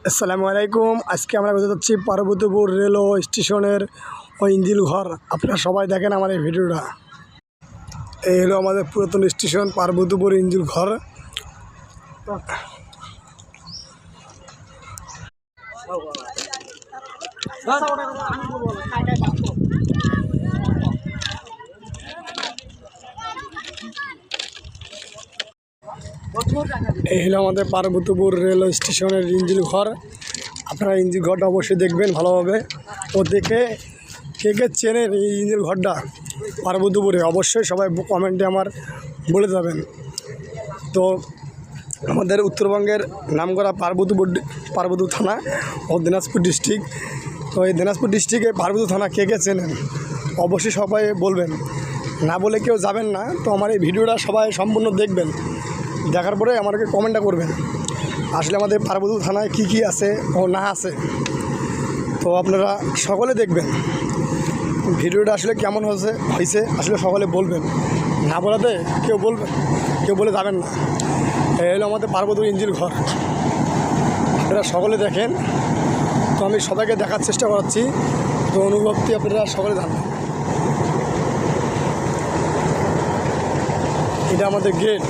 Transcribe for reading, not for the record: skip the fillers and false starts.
আসসালামু আলাইকুম। আজকে আমরা কোথায় যাচ্ছি? পার্বতীপুর রেলওয়ে স্টেশনের ওই ইঞ্জিল ঘর। আপনারা সবাই দেখেন আমার এই ভিডিওটা। এই হলো আমাদের পুরাতন স্টেশন পার্বতীপুর ইঞ্জিল ঘর। এই হলো আমাদের পার্বতীপুর রেলওয়ে স্টেশনের ইঞ্জিল ঘর। আপনারা ইঞ্জিল ঘরটা অবশ্যই দেখবেন ভালোভাবে, ও দেখে কে কে চেনেন এই ইঞ্জিল ঘরটা পার্বতীপুরে অবশ্যই সবাই কমেন্টে আমার বলে যাবেন। তো আমাদের উত্তরবঙ্গের নামকরা পার্বতীপুর থানা ও দিনাজপুর ডিস্ট্রিক্ট। তো এই দিনাজপুর ডিস্ট্রিক্টে পার্বতীপুর থানা কে কে চেনেন অবশ্যই সবাই বলবেন, না বলে কেউ যাবেন না। তো আমার এই ভিডিওটা সবাই সম্পূর্ণ দেখবেন, দেখার পরে আমাকে কমেন্টটা করবেন আসলে আমাদের পার্বতীপুর থানায় কী কী আছে ও না আছে। তো আপনারা সকলে দেখবেন ভিডিওটা আসলে কেমন হয়েছে আসলে সকলে বলবেন, না বলাতে কেউ বলে যাবেন না। এই হলো আমাদের পার্বতীপুর ইঞ্জিল ঘর, আপনারা সকলে দেখেন। তো আমি সবাইকে দেখার চেষ্টা করাচ্ছি, তো অনুভবটি আপনারা সকলে জানবেন। এটা আমাদের গেট।